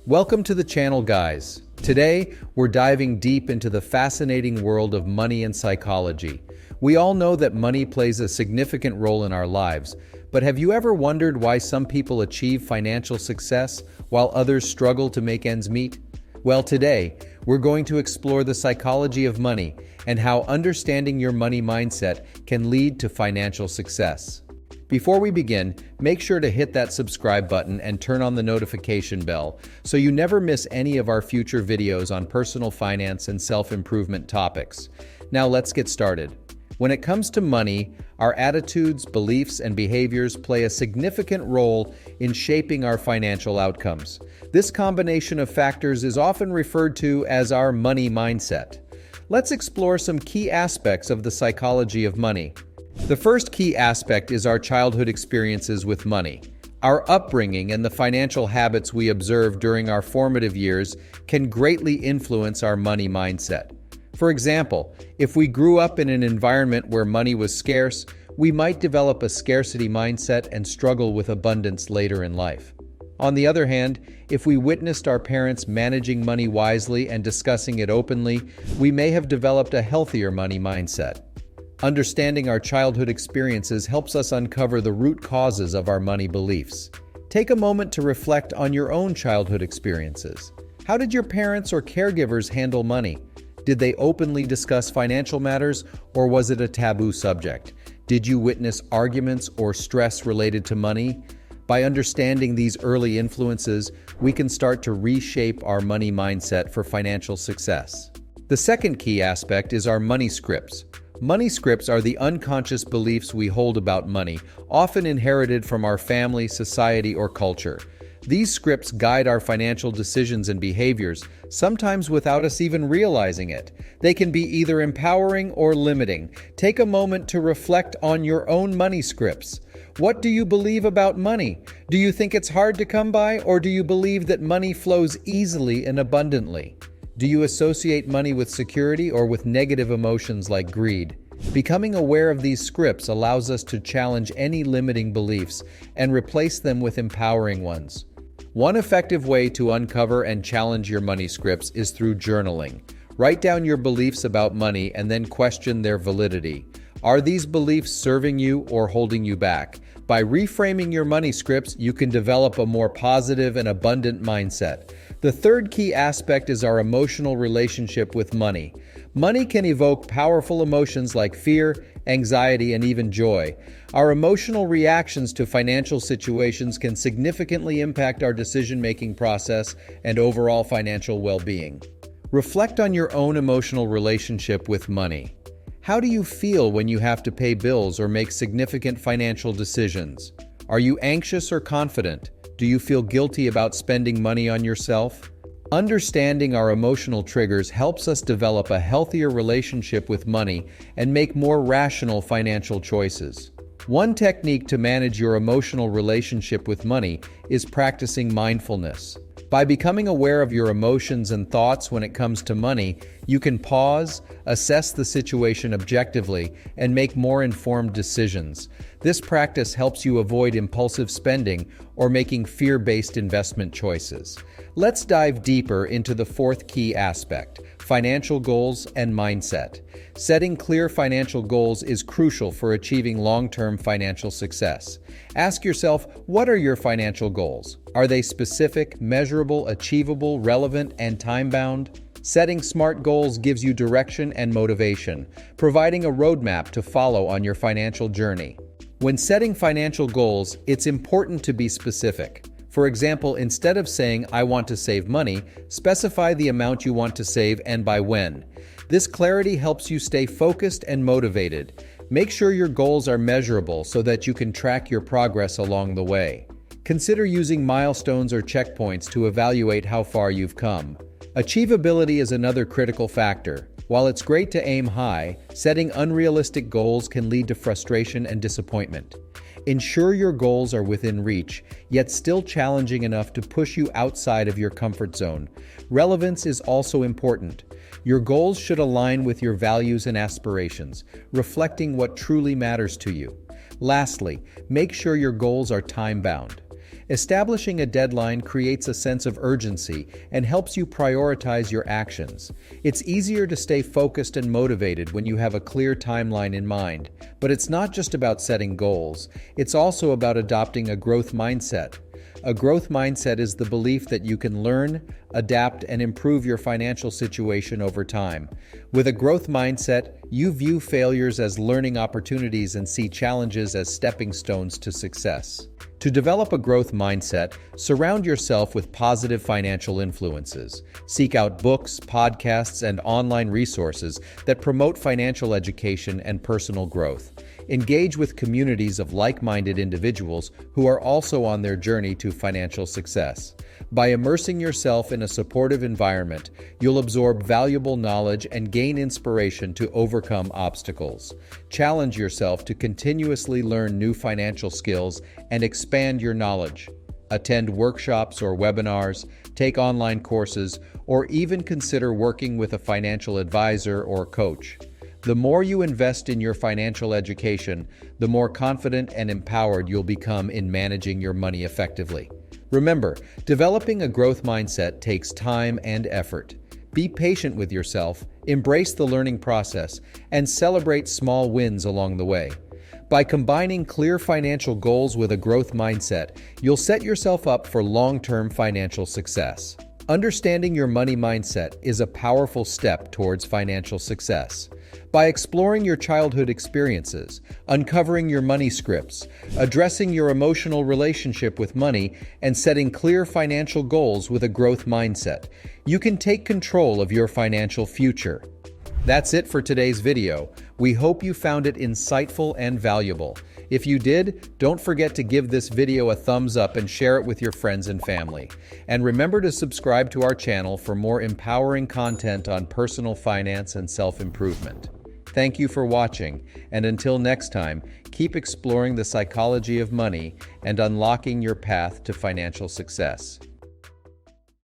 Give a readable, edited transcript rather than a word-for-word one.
Welcome to the channel, guys. Today, we're diving deep into the fascinating world of money and psychology. We all know that money plays a significant role in our lives, but have you ever wondered why some people achieve financial success while others struggle to make ends meet? Well, today, we're going to explore the psychology of money and how understanding your money mindset can lead to financial success. Before we begin, make sure to hit that subscribe button and turn on the notification bell so you never miss any of our future videos on personal finance and self-improvement topics. Now let's get started. When it comes to money, our attitudes, beliefs, and behaviors play a significant role in shaping our financial outcomes. This combination of factors is often referred to as our money mindset. Let's explore some key aspects of the psychology of money. The first key aspect is our childhood experiences with money. Our upbringing and the financial habits we observe during our formative years can greatly influence our money mindset. For example, if we grew up in an environment where money was scarce, we might develop a scarcity mindset and struggle with abundance later in life. On the other hand, if we witnessed our parents managing money wisely and discussing it openly, we may have developed a healthier money mindset. Understanding our childhood experiences helps us uncover the root causes of our money beliefs. Take a moment to reflect on your own childhood experiences. How did your parents or caregivers handle money? Did they openly discuss financial matters, or was it a taboo subject? Did you witness arguments or stress related to money? By understanding these early influences, we can start to reshape our money mindset for financial success. The second key aspect is our money scripts. Money scripts are the unconscious beliefs we hold about money, often inherited from our family, society, or culture. These scripts guide our financial decisions and behaviors, sometimes without us even realizing it. They can be either empowering or limiting. Take a moment to reflect on your own money scripts. What do you believe about money? Do you think it's hard to come by, or do you believe that money flows easily and abundantly? Do you associate money with security or with negative emotions like greed? Becoming aware of these scripts allows us to challenge any limiting beliefs and replace them with empowering ones. One effective way to uncover and challenge your money scripts is through journaling. Write down your beliefs about money and then question their validity. Are these beliefs serving you or holding you back? By reframing your money scripts, you can develop a more positive and abundant mindset. The third key aspect is our emotional relationship with money. Money can evoke powerful emotions like fear, anxiety, and even joy. Our emotional reactions to financial situations can significantly impact our decision-making process and overall financial well-being. Reflect on your own emotional relationship with money. How do you feel when you have to pay bills or make significant financial decisions? Are you anxious or confident? Do you feel guilty about spending money on yourself? Understanding our emotional triggers helps us develop a healthier relationship with money and make more rational financial choices. One technique to manage your emotional relationship with money is practicing mindfulness. By becoming aware of your emotions and thoughts when it comes to money, you can pause, assess the situation objectively, and make more informed decisions. This practice helps you avoid impulsive spending or making fear-based investment choices. Let's dive deeper into the fourth key aspect: financial goals and mindset. Setting clear financial goals is crucial for achieving long-term financial success. Ask yourself, what are your financial goals? Are they specific, measurable, achievable, relevant, and time-bound? Setting SMART goals gives you direction and motivation, providing a roadmap to follow on your financial journey. When setting financial goals, it's important to be specific. For example, instead of saying, "I want to save money," specify the amount you want to save and by when. This clarity helps you stay focused and motivated. Make sure your goals are measurable so that you can track your progress along the way. Consider using milestones or checkpoints to evaluate how far you've come. Achievability is another critical factor. While it's great to aim high, setting unrealistic goals can lead to frustration and disappointment. Ensure your goals are within reach, yet still challenging enough to push you outside of your comfort zone. Relevance is also important. Your goals should align with your values and aspirations, reflecting what truly matters to you. Lastly, make sure your goals are time-bound. Establishing a deadline creates a sense of urgency and helps you prioritize your actions. It's easier to stay focused and motivated when you have a clear timeline in mind. But it's not just about setting goals, it's also about adopting a growth mindset. A growth mindset is the belief that you can learn, adapt, and improve your financial situation over time. With a growth mindset, you view failures as learning opportunities and see challenges as stepping stones to success. To develop a growth mindset, surround yourself with positive financial influences. Seek out books, podcasts, and online resources that promote financial education and personal growth. Engage with communities of like-minded individuals who are also on their journey to financial success. By immersing yourself in a supportive environment, you'll absorb valuable knowledge and gain inspiration to overcome obstacles. Challenge yourself to continuously learn new financial skills and expand your knowledge. Attend workshops or webinars, take online courses, or even consider working with a financial advisor or coach. The more you invest in your financial education, the more confident and empowered you'll become in managing your money effectively. Remember, developing a growth mindset takes time and effort. Be patient with yourself, embrace the learning process, and celebrate small wins along the way. By combining clear financial goals with a growth mindset, you'll set yourself up for long-term financial success. Understanding your money mindset is a powerful step towards financial success. By exploring your childhood experiences, uncovering your money scripts, addressing your emotional relationship with money, and setting clear financial goals with a growth mindset, you can take control of your financial future. That's it for today's video. We hope you found it insightful and valuable. If you did, don't forget to give this video a thumbs up and share it with your friends and family. And remember to subscribe to our channel for more empowering content on personal finance and self-improvement. Thank you for watching, and until next time, keep exploring the psychology of money and unlocking your path to financial success.